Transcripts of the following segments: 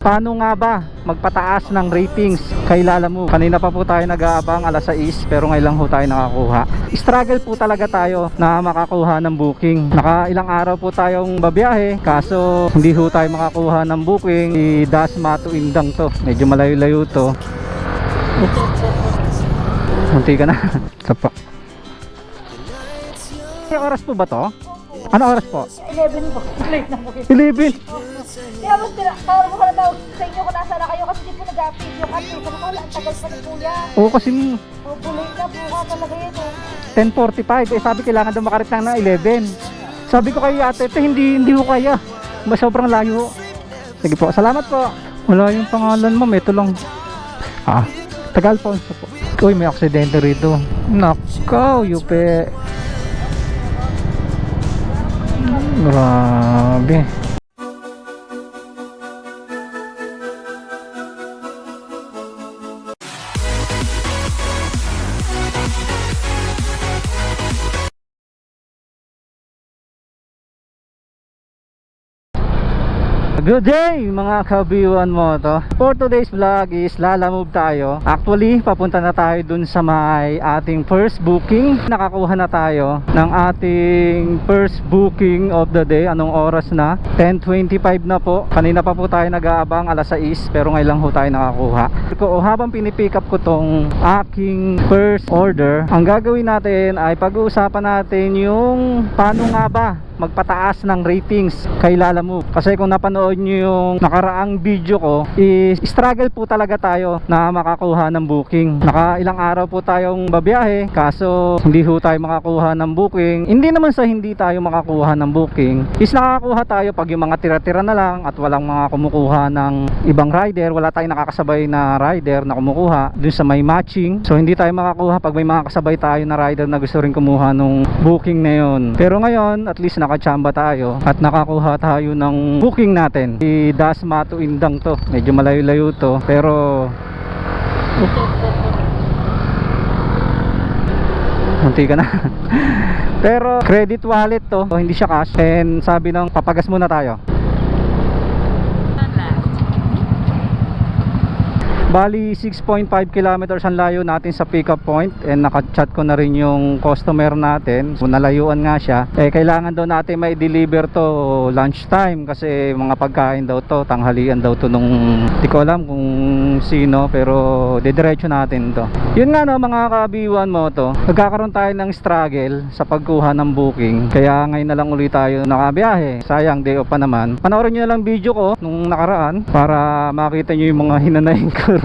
Paano nga ba magpataas ng ratings kay Lalamove? Kanina pa po tayo nag-aabang alas 6 pero ngayon lang po tayo nakakuha. Struggle po talaga tayo na makakuha ng booking. Nakailang araw po tayong babiyahe kaso hindi po tayo makakuha ng booking. Si Dasma to Indang to. Medyo malayo-layo to. Munti ka na. Sapa. May oras po ba to? Ano oras po? 11 po. Late na po. 11. Kaya mas tawag ko na daw sa inyo kung nasa na kayo kasi di po nag-update yung update. Sabi ko, wala, ang tagal pa ni Kuya. Oo kasi Opo, late na po ka talaga yun. 10:45 eh, sabi kailangan daw makarating na 11. Sabi ko kay ate, hindi ko kaya. Mas sobrang layo. Sige po, salamat po. Wala yung pangalan mo, ito lang. Tagal po. Uy, may aksidente rito. Nakaw, yupe. Grabe. Good day mga kabiwan mo to. For today's vlog is Lalamove tayo. Actually papunta na tayo dun sa may ating first booking. Nakakuha na tayo ng ating first booking of the day. Anong oras na? 10:25 na po. Kanina pa po tayo nag-aabang alas 6 pero ngayon lang po tayo nakakuha. Habang pinipick up ko tong aking first order, ang gagawin natin ay pag-uusapan natin yung paano nga ba magpataas ng ratings kay Lalamove. Kasi kung napanood nyo yung nakaraang video ko, struggle po talaga tayo na makakuha ng booking. Nakailang araw po tayong babiyahe kaso hindi po tayo makakuha ng booking. Hindi naman sa hindi tayo makakuha ng booking, is nakakakuha tayo pag yung mga tira-tira na lang at walang mga kumukuha ng ibang rider. Wala tayong nakakasabay na rider na kumukuha dun sa may matching. So hindi tayo makakuha pag may mga kasabay tayo na rider na gusto rin kumuha nung booking na yun. Pero ngayon at least nakachamba tayo at nakakuha tayo ng booking natin. Si Dasma to Indang to. Medyo malayo-layo to pero munti ka na. Pero credit wallet to, hindi siya cash. And sabi ng papagas muna tayo. Bali 6.5 kilometers ang layo natin sa pick up point, and naka-chat ko na rin yung customer natin. Kung nalayuan nga siya, kailangan daw natin may deliver to lunch time kasi mga pagkain daw to, tanghalian daw to nung di ko alam kung sino, pero didiretso natin to. Yun nga no mga kabiwan mo to, nagkakaroon tayo ng struggle sa pagkuha ng booking, kaya ngayon na lang ulit tayo nakabiyahe. Sayang day off pa naman. Panoorin nyo na lang video ko nung nakaraan para makita nyo yung mga hinanayin ko.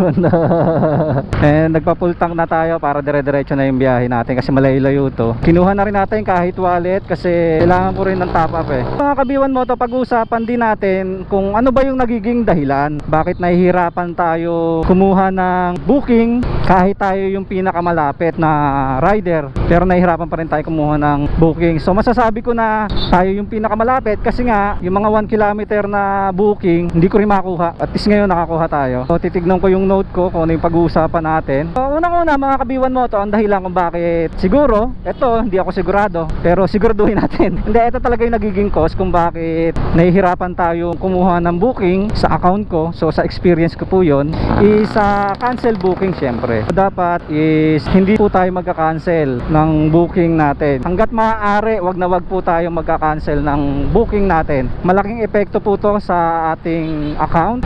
And nagpa-full tank na tayo para dire-diretso na yung biyahe natin kasi malayo-layo to. Kinuha na rin natin kahit wallet kasi kailangan ko rin ng top up eh. Mga kabiwan mo to, pag-usapan din natin kung ano ba yung nagiging dahilan bakit nahihirapan tayo kumuha ng booking kahit tayo yung pinakamalapit na rider, pero nahihirapan pa rin tayo kumuha ng booking. So masasabi ko na tayo yung pinakamalapit kasi nga yung mga 1 kilometer na booking hindi ko rin makuha. At least ngayon nakakuha tayo. So titignan ko yung note ko kung ano yung pag-uusapan natin. So unang-una mga kabiwan mo to, ang dahilan kung bakit siguro, eto hindi ako sigurado pero siguraduhin natin. Hindi, ito talaga yung nagiging cause kung bakit nahihirapan tayo kumuha ng booking sa account ko. So sa experience ko po yun is cancel booking syempre. Dapat is hindi po tayo magka-cancel ng booking natin. Hanggat maaari, wag na wag po tayo magka-cancel ng booking natin. Malaking epekto po to sa ating account.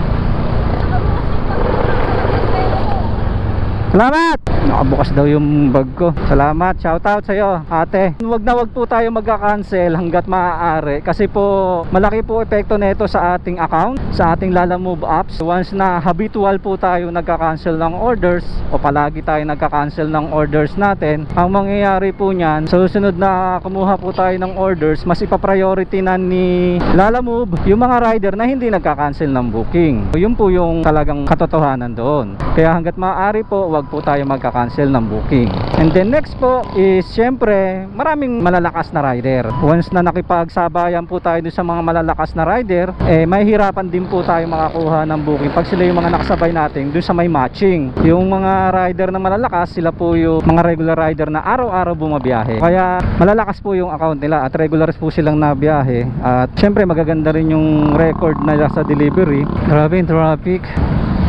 Salamat! Nakabukas daw yung bag ko. Salamat, shoutout sa'yo ate. Wag na wag po tayo magka-cancel hanggat maaari kasi po malaki po epekto nito sa ating account, sa ating Lalamove apps. Once na habitual po tayo nagka-cancel ng orders o palagi tayo nagka-cancel ng orders natin, ang mangyayari po niyan, sa susunod na kumuha po tayo ng orders, mas ipa-priority na ni Lalamove yung mga rider na hindi nagka-cancel ng booking. Yun po yung talagang katotohanan doon. Kaya hanggat maaari po, wag po tayo magka-cancel ng booking. And then next po is syempre maraming malalakas na rider. Once na nakipagsabayan po tayo dun sa mga malalakas na rider, mahihirapan din po tayo makakuha ng booking pag sila yung mga nakasabay natin dun sa may matching. Yung mga rider na malalakas, sila po yung mga regular rider na araw-araw bumabiyahe. Kaya malalakas po yung account nila at regular po silang nabiyahe. At syempre magaganda rin yung record nila sa delivery. Grabe yung traffic.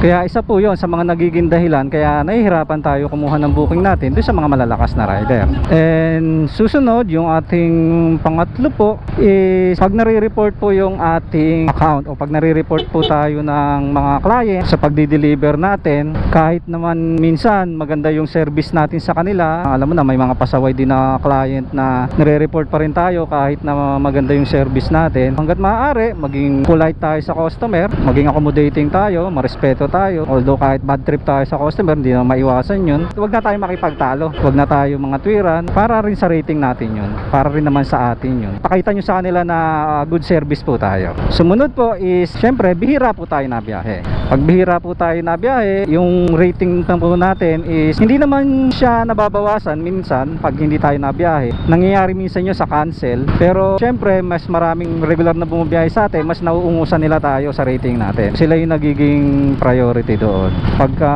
Kaya isa po yon sa mga nagiging dahilan kaya nahihirapan tayo kumuha ng booking natin doon sa mga malalakas na rider. And susunod, yung ating pangatlo po is pag nare-report po yung ating account o pag nare-report po tayo ng mga client sa pagdi-deliver natin, kahit naman minsan maganda yung service natin sa kanila, alam mo na may mga pasaway din na client na nare-report pa rin tayo kahit na maganda yung service natin. Hanggat maaari, maging polite tayo sa customer, maging accommodating tayo, marespeto tayo. Although kahit bad trip tayo sa customer, hindi na maiwasan yun. Huwag na tayo makipagtalo, huwag na tayo mga tuwiran, para rin sa rating natin yun, para rin naman sa atin yun. Pakita nyo sa kanila na good service po tayo. Sumunod po is syempre bihira po tayo na biyahe. Pag bihira po tayo na biyahe, yung rating po natin is hindi naman siya nababawasan minsan pag hindi tayo na biyahe. Nangyayari minsan yun sa cancel, pero syempre mas maraming regular na bumabiyahe sa atin, mas nauungusan nila tayo sa rating natin. Sila yung nagiging priority doon pagka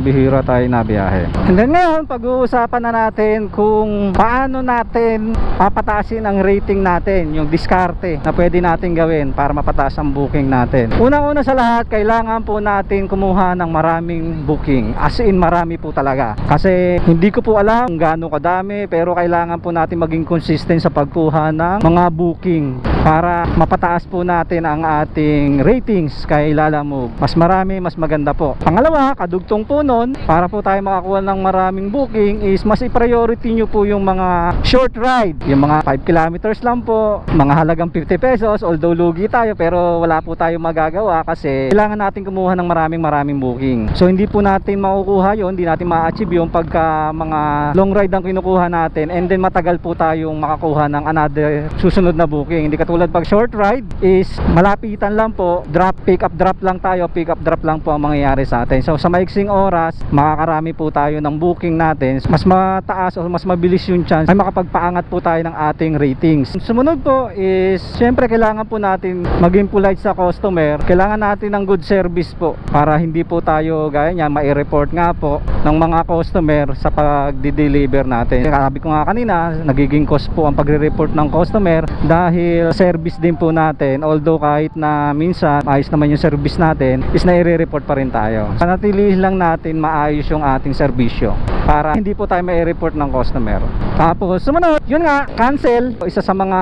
bihira tayo na biyahe. And then ngayon, pag-uusapan na natin kung paano natin papataasin ang rating natin, yung diskarte na pwede natin gawin para mapataas ang booking natin. Unang-una sa lahat, kailangan po natin kumuha ng maraming booking, as in marami po talaga, kasi hindi ko po alam kung gaano kadami, pero kailangan po natin maging consistent sa pagkuha ng mga booking para mapataas po natin ang ating ratings kay Lalamove. Mas marami, mas maganda po. Pangalawa, kadugtong po nun, para po tayo makakuha ng maraming booking is mas i-priority nyo po yung mga short ride, yung mga 5 kilometers lang po, mga halagang 50 pesos, although lugi tayo pero wala po tayo magagawa kasi kailangan natin kumuha ng maraming booking. So hindi po natin makukuha yun, hindi natin ma-achieve yung pagka mga long ride ang kinukuha natin, and then matagal po tayong makakuha ng another susunod na booking. Hindi katulad pag short ride is malapitan lang po, drop, pick up drop lang tayo, pick up drop lang po ang mangyayari sa atin. So sa maiksing oras, makakarami po tayo ng booking natin, mas mataas o mas mabilis yung chance ay makapagpaangat po tayo ng ating ratings. Sumunod po is syempre kailangan po natin maging polite sa customer, kailangan natin ng good service po para hindi po tayo gaya niyan mai-report nga po ng mga customer sa pagdi-deliver natin. Sabi ko nga kanina, nagiging cost po ang pagre-report ng customer dahil service din po natin, although kahit na minsan ayos naman yung service natin is nai-report pa rin tayo. Panatilihin lang natin maayos yung ating serbisyo para hindi po tayo mai-report ng customer. Tapos sumunod, yun nga, cancel. Isa sa mga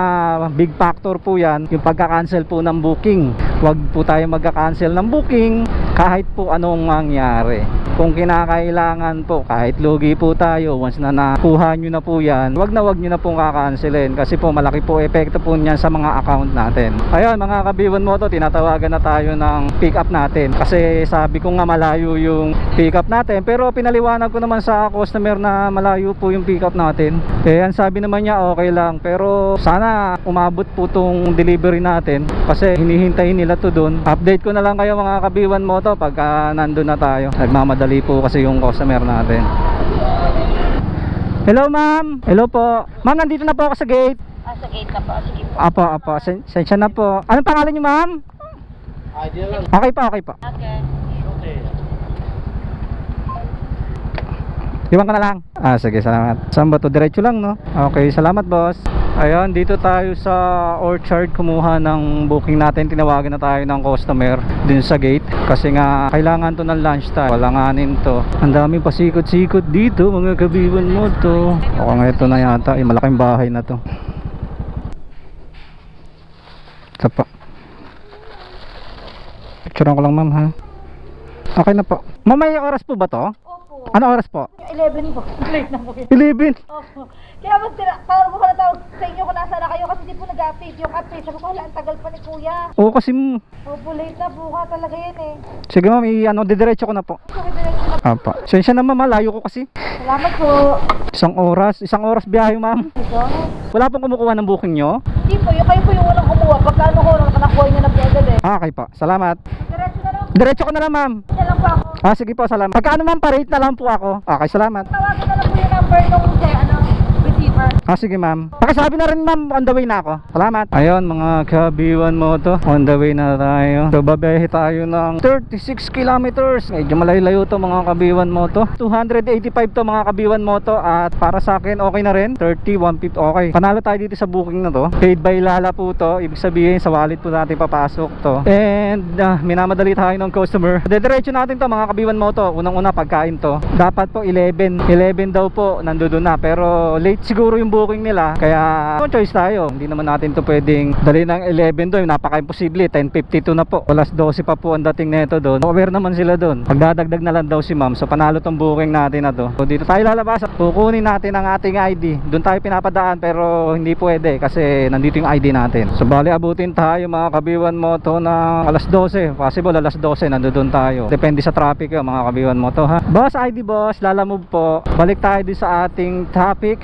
big factor po yan, yung pagka-cancel po ng booking. Huwag po tayo magka-cancel ng booking kahit po anong mangyari. Kung kinakailangan po, kahit lugi po tayo, once na nakuha nyo na po yan, wag nyo na pong kakancelin kasi po malaki po epekto po niyan sa mga account natin. Ayun mga Kabiwan Moto, tinatawagan na tayo ng pick up natin kasi sabi ko nga malayo yung pick up natin, pero pinaliwanag ko naman sa customer na malayo po yung pick up natin. Kaya sabi naman niya okay lang, pero sana umabot po tong delivery natin kasi hinihintay nila to dun. Update ko na lang kayo mga Kabiwan Moto pagka nandun na tayo. Nagmamadali po kasi yung customer natin. Hello ma'am. Hello po. Ma'am, nandito na po ako sa gate. Sa gate na po. Sige po. Apo. Sensya na po. Anong pangalan niyo ma'am? Okay po. Okay. Iwan ka na lang. Sige, salamat. Saan ba to? Diretso lang, no? Okay, salamat boss. Ayun, dito tayo sa Orchard kumuha ng booking natin. Tinawagan na tayo ng customer din sa gate kasi nga kailangan to ng lunch time. Walanganin to. Ang daming pasikot-sikot dito mga Kabiwan mo to. O nga ito na yata. Malaking bahay na to. Ito pa. Picturean ko lang ma'am ha. Okay na po. Ma'am, may oras po ba to? Opo. Ano oras po? 11 po. Late na po yun. 11. Opo. Kaya mas tawag ko na tawag sa inyo kung nasa na kayo kasi di po nag-update yung update. Sabi ko, wala, ang tagal pa ni kuya. Oo kasi Opo, late na po ka talaga yan eh. sige ma'am, didiretso ko na po. Okay, diretso na po. Apa. Sensya na ma'am, layo ko kasi. Salamat po. Isang oras biyahe ma'am. Ito. Wala pong kumukuha ng booking nyo? Hindi po, yung kayo po yung walang kumuha. Pagka ano ko, nakakuha nyo na po agad eh. Okay po, salamat. Diretso na lang. Diretso ko na lang ma'am. Diyan lang po ako. Sige po, salamat. Pagkaano ma'am, pa-rate na lang po ako. Okay, salamat. Tawagan na lang po yung number nung receiver. Sige ma'am. Pakisabi na rin ma'am, on the way na ako. Salamat. Ayun mga kabiwan moto, on the way na tayo. So babiyahe tayo ng 36 kilometers. Medyo malayo to mga kabiwan moto. 285 to mga kabiwan moto. At para sa akin okay na rin, 30, 150. Okay, panalo tayo dito sa booking na to. Paid by Lala po to. Ibig sabihin sa wallet po natin papasok to. And minamadali tayo ng customer. Dediretso natin to mga kabiwan moto. Unang-una pagkain to. Dapat po 11 daw po nandoon na. Pero late siguro yung booking nila, kaya no choice tayo. Hindi naman natin to pwedeng dali ng 11 doon, napaka-imposible. 10:52 na po, alas 12 pa po ang dating nito doon. Aware naman sila doon, magdadagdag na lang daw si ma'am. So panalo tong booking natin na to. So dito tayo lalabas, kukunin natin ang ating ID. Doon tayo pinapadaan pero hindi pwede kasi nandito yung ID natin. So bali abutin tayo mga kabiwan moto ng alas 12, possible alas 12 nandoon tayo. Depende sa traffic yun mga kabiwan moto ha. Boss ID boss, Lalamove po. Balik tayo din sa ating topic.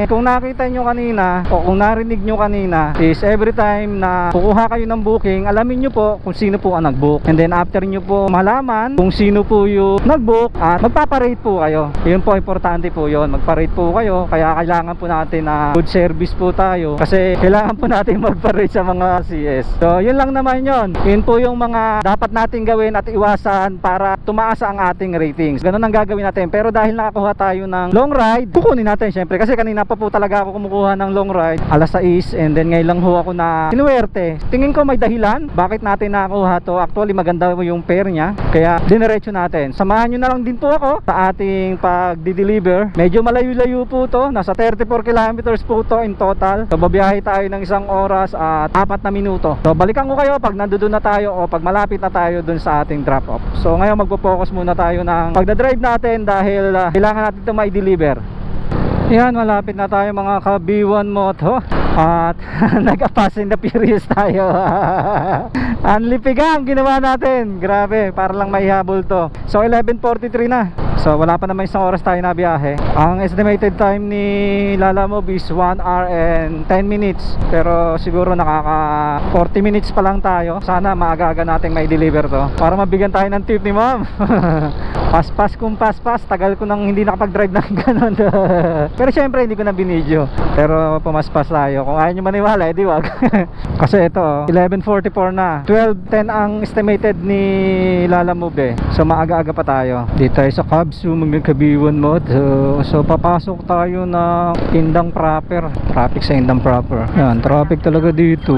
Kung nakita nyo kanina o kung narinig nyo kanina is every time na kukuha kayo ng booking, alamin nyo po kung sino po ang nag-book, and then after nyo po malaman kung sino po yung nag-book, at magpaparate po kayo. Yun po, importante po yun, magparate po kayo. Kaya kailangan po natin na good service po tayo kasi kailangan po natin magparate sa mga CS. So yun lang naman yun. Yun po yung mga dapat natin gawin at iwasan para tumaas ang ating ratings. Ganun ang gagawin natin. Pero dahil nakakuha tayo ng long ride, kukunin natin syempre kasi kanina pa po talaga ako kumukuha ng long ride alas 6, and then ngayon lang ho ako na sinuwerte. Tingin ko may dahilan bakit natin nakakuha to. Actually maganda yung pair niya, kaya diniretso natin. Samahan nyo na lang din po ako sa ating pag-deliver. Medyo malayo-layo po to, nasa 34 kilometers po to in total. So babiyahe tayo ng 1 oras at 4 na minuto. So balikan ko kayo pag nandoon na tayo o pag malapit na tayo dun sa ating drop off. So ngayon magpo-focus muna tayo ng pagdadrive natin dahil kailangan natin ito ma-deliver. Yan, malapit na tayo mga kabiwan moto. At nag-Fast and the Furious tayo. Anlipigang ginawa natin. Grabe, para lang maihabol to. So 11:43 na. So wala pa naman 1 oras tayo na biyahe. Ang estimated time ni Lalamove is 1 hour and 10 minutes. Pero siguro nakaka 40 minutes pa lang tayo. Sana maaga-aga nating may deliver to para mabigyan tayo ng tip ni ma'am. Paspas kung paspas, tagal ko nang hindi nakapag-drive ng ganun. Pero syempre hindi ko na binidyo. Pero pumaspas tayo. Kung ayaw nyo maniwala, edi wag. Kasi ito 11:44 na. 12:10 ang estimated ni Lalamove. So maaga-aga pa tayo. Dito tayo sa Kabsu, magkabiwan mo. So papasok tayo na Indang proper. Traffic sa Indang proper. Yan, traffic talaga dito.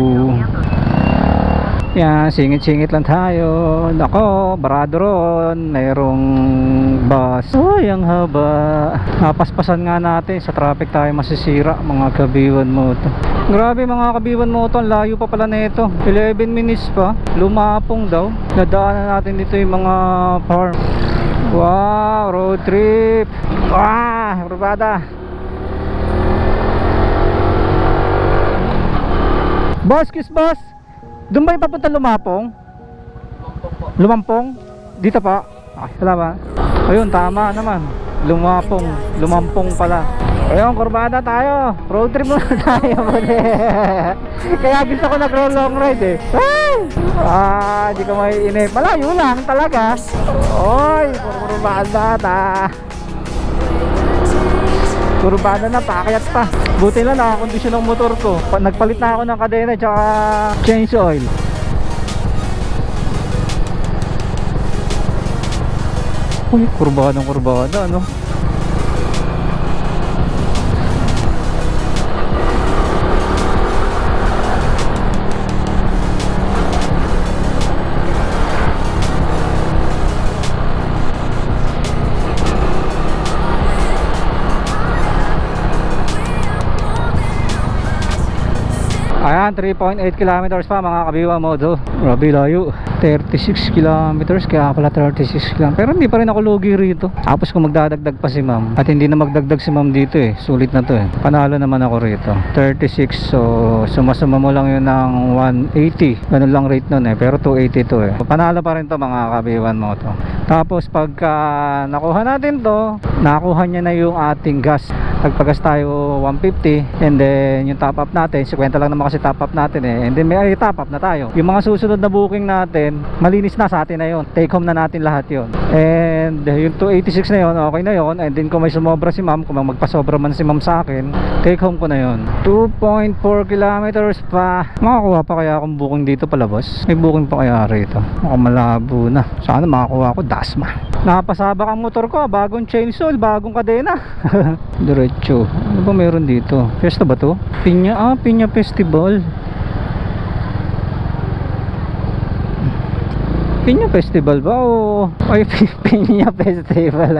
Yan, singit-singit lang tayo. Nako, barado ron. Mayroong bus. Uy, ang haba. Napaspasan nga natin. Sa traffic tayo masisira, mga kabiwan mo to. Grabe mga kabiwan mo to. Ang layo pa pala nito. 11 minutes pa. Lumapong daw. Nadaanan natin dito yung mga farm. Wow, road trip. Wah, berbada. Boss, kiss boss. Doon ba yung papunta Lumapong? Lumampong? Dito pa? Okay, salamat. Ayun, tama naman. Lumampong pala. Ayun, kurbada tayo. Road trip muna tayo. Kaya gusto ko nag-roll long ride eh. Di ko maiinip. Malayo lang talaga. Oy, kurbada ta. Kurbada na, paakyat pa. Buti lang nakakondisyon ng motor ko. Nagpalit na ako ng kadena tsaka change oil. Uy, kurbada ano. Ayan, 3.8 kilometers pa mga kabiwa modo. Grabe layo. 36 kilometers, kaya pala 36 kilometers. Pero hindi pa rin ako lugi rito. Tapos kung magdadagdag pa si ma'am, at hindi na magdagdag si ma'am dito eh, sulit na to eh. Panalo naman ako rito. 36, so sumasama mo lang yun ng 180. Ganun lang rate nun eh, pero 280 to eh. Panalo pa rin to mga kabiwan mo to. Tapos pagka nakuha natin to, nakuha niya na yung ating gas. Nagpagas tayo 150, and then yung top up natin 50 lang naman kasi top up natin and then may top up na tayo. Yung mga susunod na booking natin, malinis na sa atin na yun, take home na natin lahat yun. And yung 286 na yun, okay na yun. And then kung may sumobra si ma'am, kung magpasobra man si ma'am sa akin, take home ko na yun. 2.4 kilometers pa. Makakuha pa kaya akong booking dito palabas? May booking pa kaya rito? Mukhang malabo na. Sana makakuha ako Dasma. Nakapasabak ang motor ko, bagong chainsaw, bagong kadena. Diretso. Ano ba meron dito? Fiesta ba to? Piña Festival. Piña Festival ba? Ay, Piña Festival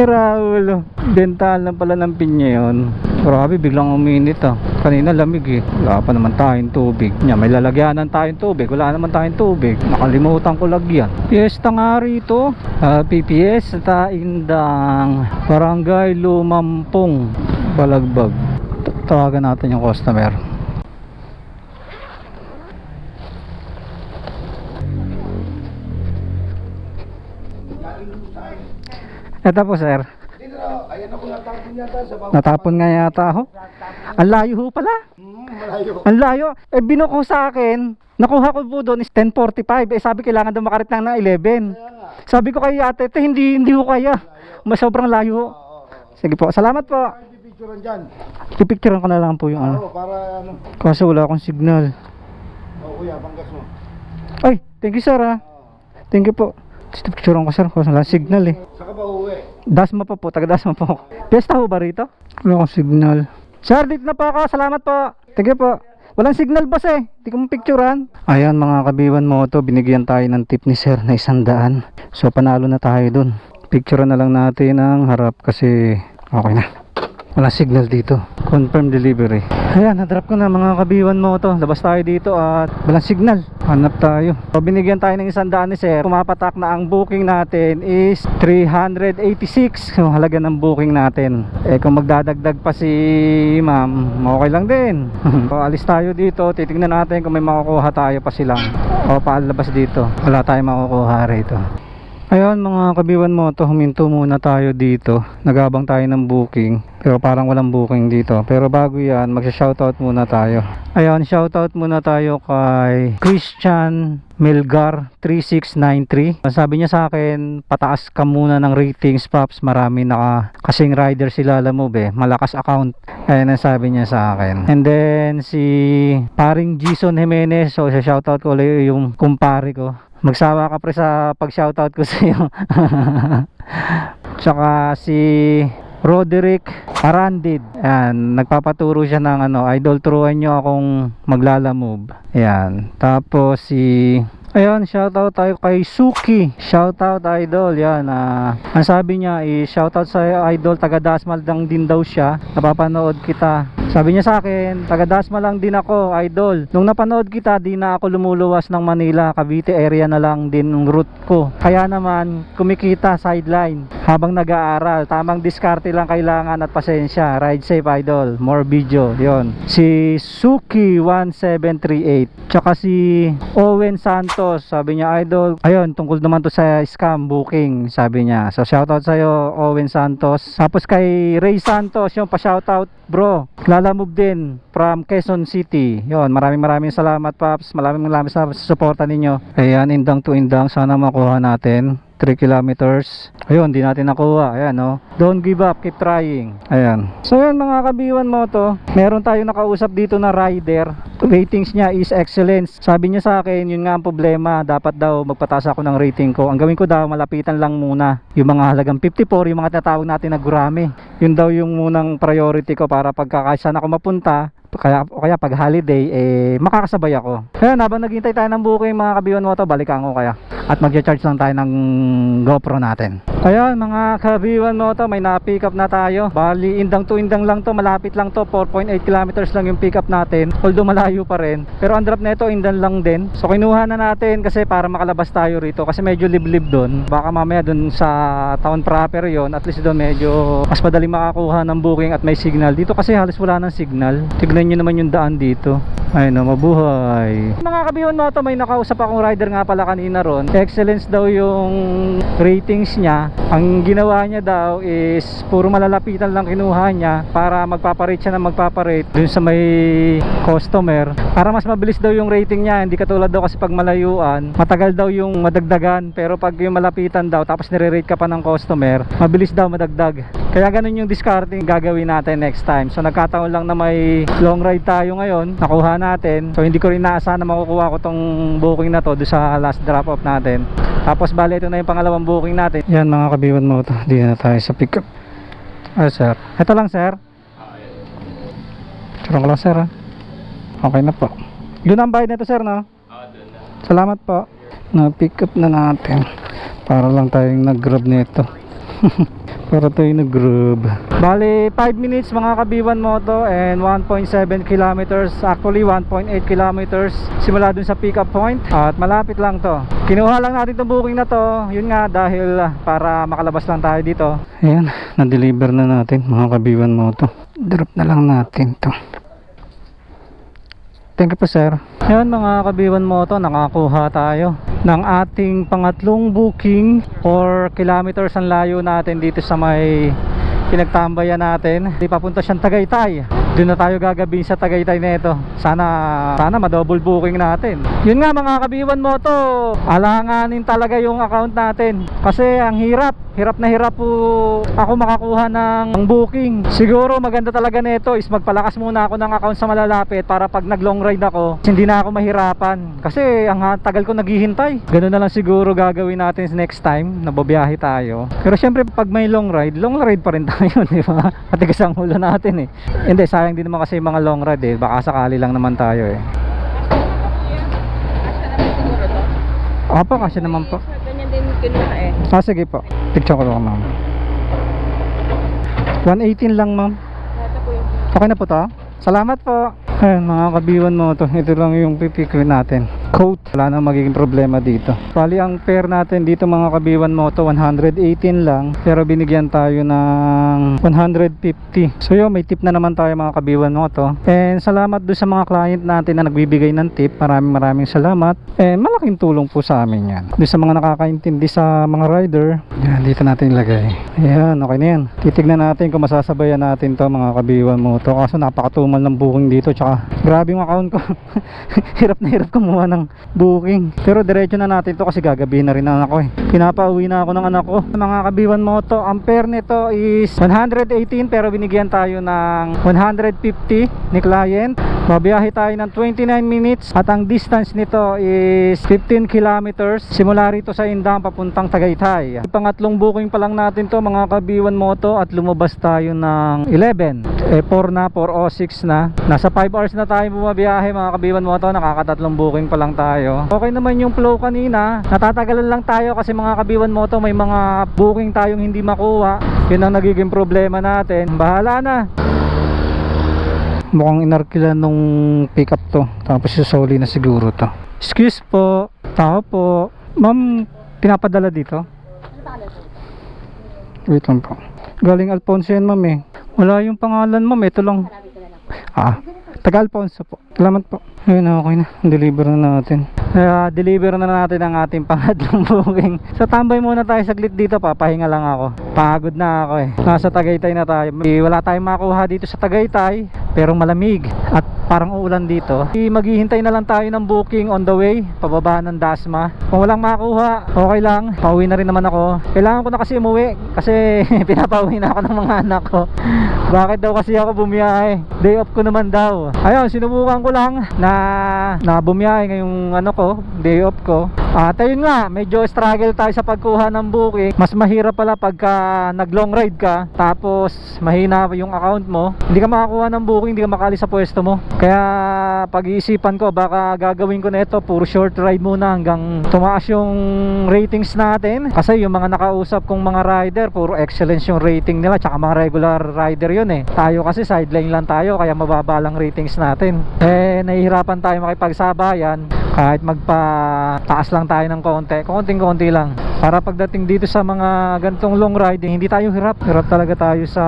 Raul, dental lang pala ng pinya yun. Grabe, biglang uminit kanina lamig wala pa naman tayong tubig may lalagyanan tayong tubig, wala naman tayong tubig, nakalimutan ko lagyan. Fiesta nga rito, Fiesta Indang, Barangay Lumampong, Balagbag. Tawagan natin yung customer. Eto po sir. Ayan ako natapon yata sa bawah. Natapon nga yata ako. Ang layo ho pala. Malayo. Ang layo. Binuko sa akin. Nakuha ko po doon is 10:45. Sabi kailangan daw makarit ng 11. Sabi ko kay ate, hindi ko kaya. Sobrang layo. Sige po. Salamat po. Picturean dyan. Pipicturean ko na lang po yung ano. Para ano. Kasi wala akong signal. Kuya, banggas mo. Ay, thank you sir Thank you po. Picturean ko sir. Kasi wala signal Saka ba uwi? Dasma pa po, taga Dasma po. Fiesta ho ba rito? Wala akong signal. Sir, dito na po ako. Salamat po. Thank you po. Walang signal bas Hindi ko mapicturean. Ayan mga kabiwan mo to, binigyan tayo ng tip ni sir na 100. So panalo na tayo dun. Picturean na lang natin ang harap kasi okay na. Walang signal dito. Confirm delivery. Ayan, na-drop ko na mga kabiwan mo to. Labas tayo dito at walang signal. Hanap tayo. So, binigyan tayo ng 100 ni sir. Pumapatak na ang booking natin is 386. So, halaga ng booking natin. Kung magdadagdag pa si ma'am, okay lang din. So, alis tayo dito. Titignan natin kung may makukuha tayo pa silang. O, paalabas dito. Wala tayong makukuha rito. Ayun mga kabiwan mo to, huminto muna tayo dito. Nagabang tayo ng booking, pero parang walang booking dito. Pero bago yan, magsha-shoutout muna tayo. Ayun, shoutout muna tayo kay Christian Melgar 3693. Sabi niya sa akin, pataas ka muna ng ratings Paps, marami kasing rider sila Lalamove malakas account. Ayun ang sabi niya sa akin. And then si paring Jason Jimenez, so shoutout ko ulit yung kumpare ko. Magsawa ka pre sa pag-shoutout ko sa iyo. Tsaka si Roderick Arandid. Ayan, nagpapaturo siya ng idol, turuan nyo akong maglalamove. Ayan. Tapos ayun, shoutout tayo kay Suki. Shoutout idol. Yan. Ang sabi niya shoutout sa idol, taga Dasmal lang din daw siya. Napapanood kita. Sabi niya sa akin, taga Dasma lang din ako, idol. Nung napanood kita, di na ako lumuluwas ng Manila, Cavite area na lang din ang route ko. Kaya naman, kumikita sideline habang nag-aaral. Tamang diskarte lang kailangan at pasensya. Ride safe, idol. More video. Yon. Si Suki 1738. Tsaka si Owen Santos, sabi niya, idol. Ayun, tungkol naman to sa scam booking, sabi niya. So shoutout sa'yo, Owen Santos. Tapos kay Ray Santos, yung pa-shoutout, bro. Lalamove din from Quezon City. Yon, maraming salamat Paps. Maraming sa suporta ninyo. Ayan, indang to indang, sana makuha natin 3 kilometers. Ayun, di natin nakuha. Ayan, no. Don't give up, keep trying. Ayan. So yun mga kabiwan mo to, meron tayong nakausap dito na rider. Ratings niya is excellent. Sabi niya sa akin, yun nga ang problema, dapat daw magpataas ako ng rating ko. Ang gawin ko daw, malapitan lang muna yung mga halagang 54, yung mga tinatawag natin na gurame. Yun daw yung munang priority ko para pagkakasaan ako mapunta. Kaya pag holiday makakasabay ako. Kaya habang naghihintay tayo ng booking mga kabiwan mo to, balikan ko kaya at magcha-charge lang tayo ng GoPro natin. Ayan mga kabiwan mo to, may na-pick up na tayo. Bali indang to indang lang to, malapit lang to, 4.8 kilometers lang yung pick up natin. Although malayo pa rin, pero ang drop nito indang lang din. So kinuha na natin kasi para makalabas tayo rito kasi medyo liblib doon. Baka mamaya doon sa town proper yon, at least doon medyo mas madali makakuha ng booking at may signal. Dito kasi halos wala ng signal. Tignan nyo naman yung daan dito. Ay no, mabuhay. Mga kabihon mo to, may nakausap akong rider nga pala kanina ron. Excellence daw yung ratings niya. Ang ginawa niya daw is puro malalapitan lang kinuha niya para magpaparate siya ng magpaparate dun sa may customer. Para mas mabilis daw yung rating niya. Hindi katulad daw kasi pag malayuan, matagal daw yung madagdagan. Pero pag yung malapitan daw tapos nire-rate ka pa ng customer, mabilis daw madagdag. Kaya ganun yung discarding gagawin natin next time. So nagkataon lang na may long ride tayo ngayon, nakuha natin. So hindi ko rin naasahan na makukuha ko tong booking na to doon sa last drop off natin. Tapos bali ito na yung pangalawang booking natin. Yan mga kabiwan mo to. Di na tayo sa pick up. Sir. Ito lang sir. Turong ko lang sir. Okay na po. Doon ang bayad nito sir no? Doon na. Salamat po. Na pick up na natin. Para lang tayong nag-grab nito. Para tayo nag-grab. Bali 5 minutes mga kabiwan mo to and 1.7 kilometers. Actually 1.8 kilometers simula dun sa pick up point. At malapit lang to. Kinuha lang natin itong booking na to. Yun nga dahil para makalabas lang tayo dito. Ayan, na-deliver na natin mga kabiwan mo to. Drop na lang natin to. Thank you po sir. Ayan mga kabiwan mo to, nakakuha tayo ng ating pangatlong booking or kilometers ang layo natin dito sa may pinagtambayan natin. Di papunta siyang Tagaytay. Doon na tayo gagabi sa Tagaytay nito. Sana ma-double booking natin. Yun nga mga kabiwan mo to, alanganin talaga yung account natin. Kasi ang hirap na hirap po ako makakuha ng booking. Siguro maganda talaga nito is magpalakas muna ako ng account sa malalapit para pag nag long ride ako, hindi na ako mahirapan. Kasi ang tagal ko naghihintay. Ganun na lang siguro gagawin natin next time na babiyahe tayo. Pero syempre pag may long ride pa rin tayo, di ba? Matigas ang ulo natin eh. Hindi, sayang din naman kasi yung mga long ride eh. Baka sakali lang naman tayo eh. Opo, kasi naman po. Ganyan din kinuha eh. Sige po. Picture ko lang ma'am. 118 lang ma'am. Okay na po to? Salamat po. Ayun mga kabiwan mo to. Ito lang yung pipikrin natin. Coat. Wala nang magiging problema dito. Bali ang fare natin dito mga kabiwan mo to 118 lang. Pero binigyan tayo ng 150. So yun, may tip na naman tayo mga kabiwan mo to. And salamat doon sa mga client natin na nagbibigay ng tip. Maraming salamat. And malaking tulong po sa amin yan. Doon sa mga nakakaintindi sa mga rider. Yan, dito natin ilagay. Ayan, okay na yan. Titignan natin kung masasabayan natin to mga kabiwan mo to. Kaso napakatumal ng booking dito. Tsaka grabe yung account ko. Hirap na hirap kumuha ng booking. Pero diretso na natin to kasi gagabi na rin ang ako eh. Pinapauwi na ako ng anak ko. Mga kabiwan mo to, ang fare nito is 118 pero binigyan tayo ng 150 ni client. Babiyahe tayo ng 29 minutes at ang distance nito is 15 kilometers simula rito sa Indang papuntang Tagaytay. Pangatlong booking pa lang natin to mga kabiwan mo to at lumabas tayo ng 11. 4 na, 4:06 na. Nasa 5 hours na tayo bumabiyahe mga kabiwan mo to. Nakakatatlong booking pa lang tayo. Okay naman yung flow kanina. Natatagalan lang tayo kasi mga kabiwan mo to may mga booking tayong hindi makuha. Yun ang nagiging problema natin. Bahala na. Mukhang inarkila nung pick up to. Tapos susoli na siguro to. Excuse po. Tao po. Ma'am, pinapadala dito? Wait lang po. Galing Alfonso yan ma'am eh. Wala yung pangalan ma'am. Ito lang. Taga Alfonso po. Salamat po. Ayun, okay na. Deliver na natin. Deliver na natin ang ating pangatlong booking. So tambay muna tayo saglit dito. Papahinga lang ako. Pagod na ako eh. Nasa Tagaytay na tayo. Wala tayong makuha dito sa Tagaytay. Pero malamig. At parang uulan dito. Maghihintay na lang tayo ng booking on the way. Pababa ng Dasma. Kung walang makuha, okay lang. Pauwi na rin naman ako. Kailangan ko na kasi umuwi. Kasi pinapauwi na ako ng mga anak ko. Bakit daw kasi ako bumiyahe? Day off ko naman daw. Ayun, sinubukan ko lang na bumiyahe ngayong day off ko. At ayun nga, medyo struggle tayo sa pagkuha ng booking. Mas mahirap pala pagka nag long ride ka tapos mahina yung account mo. Hindi ka makakuha ng booking, hindi ka makaalis sa pwesto mo. Kaya pag-iisipan ko baka gagawin ko na ito, puro short ride muna hanggang tumaas yung ratings natin. Kasi yung mga nakausap kong mga rider, puro excellence yung rating nila, tsaka mga regular rider yun eh. Tayo kasi sideline lang tayo, kaya mababa lang ratings natin. Nahihirapan tayo makipagsabayan kahit magpa-taas lang tayo ng konting-konti lang. Para pagdating dito sa mga gantong long ride, hindi tayo hirap talaga tayo sa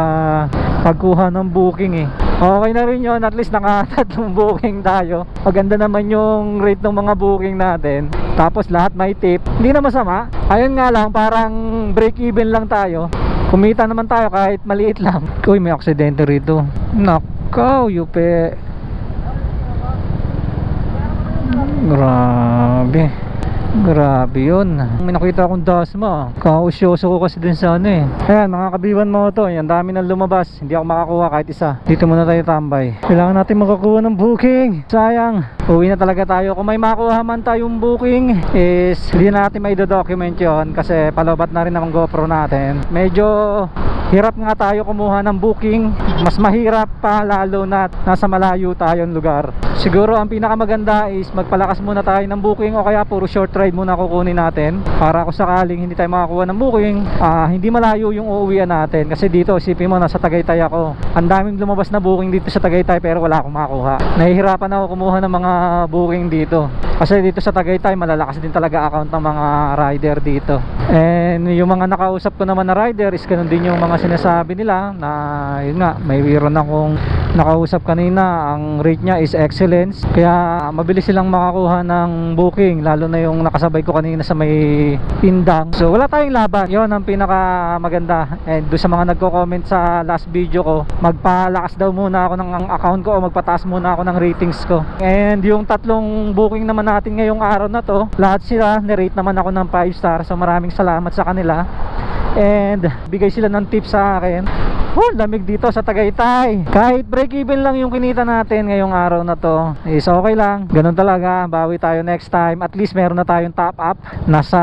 pagkuha ng booking eh. Okay na rin yun, at least naka-3 booking tayo. Maganda naman yung rate ng mga booking natin. Tapos lahat may tip. Hindi na masama. Ayun nga lang, parang break even lang tayo. Kumita naman tayo kahit maliit lang. Uy, may aksidente rito. Nakaw, yupe. Grabe. Grabe yun. May nakita akong dasma. Kausyoso ko kasi dun sa ano eh. Ayan, mga kabiwan mo to. Ang dami nang lumabas. Hindi ako makakuha kahit isa. Dito muna tayo tambay. Kailangan natin makakuha ng booking. Sayang. Uwi na talaga tayo. Kung may makuha man tayong booking is hindi na natin may document yon kasi palobat na rin ang GoPro natin. Medyo hirap nga tayo kumuha ng booking. Mas mahirap pa lalo na nasa malayo tayong lugar. Siguro ang pinakamaganda is magpalakas muna tayo ng booking o kaya puro short ride muna kukunin natin para kung sakaling hindi tayo makakuha ng booking, hindi malayo yung uuwian natin. Kasi dito isipin mo nasa Tagaytay ako. Ang daming lumabas na booking dito sa Tagaytay pero wala akong makakuha. Nahihirapan ako kumuha ng mga booking dito. Kasi dito sa Tagaytay malalakas din talaga account ng mga rider dito. And yung mga nakausap ko naman na rider is ganun din yung mga sinasabi nila na yun nga, may meron akong nakausap kanina, ang rate niya is excellence. Kaya mabilis silang makakuha ng booking, lalo na yung nakasabay ko kanina sa may Indang. So wala tayong laban. Yun ang pinaka maganda. And doon sa mga nagko-comment sa last video ko, magpalakas daw muna ako ng account ko o magpataas muna ako ng ratings ko. And yung 3 booking naman natin ngayong araw na to, lahat sila nirate naman ako ng 5 star. So maraming salamat sa kanila. And bigay sila ng tips sa akin. Lamig dito sa Tagaytay. Kahit break even lang yung kinita natin ngayong araw na to is okay lang. Ganun talaga, bawi tayo next time. At least meron na tayong top up. Nasa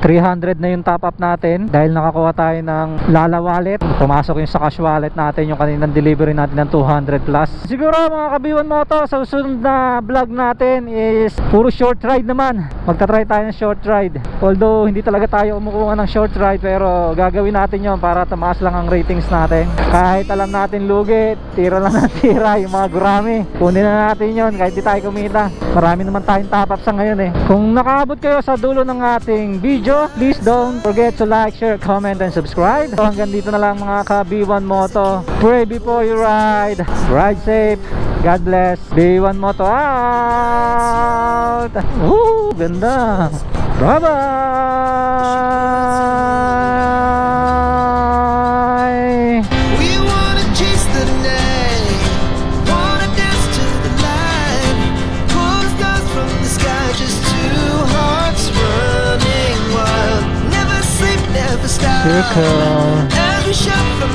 300 na yung top up natin dahil nakakuha tayo ng Lala wallet. Pumasok yung sa cash wallet natin, yung kaninang delivery natin ng 200 plus. Siguro mga kabiwan mo to, sa susunod na vlog natin is puro short ride naman. Magta-try tayo ng short ride. Although hindi talaga tayo kumukuha ng short ride, pero gagawin natin yon para tumaas lang ang ratings natin. Kahit alam natin lugi, tira lang na tira yung mga gurami. Kunin na natin yon kahit di tayo kumita. Marami naman tayong top up sa ngayon eh. Kung nakaabot kayo sa dulo ng ating video, please don't forget to like, share, comment, and subscribe. So hanggang dito na lang mga ka-B1 Moto. Pray before you ride. Ride safe. God bless. B1 Moto out. Woo! Ganda. Bye-bye. We wanna chase the night, wanna dance to the light, pull the stars from the sky, just 2 hearts running wild, never sleep, never stop, Circle. as we shout from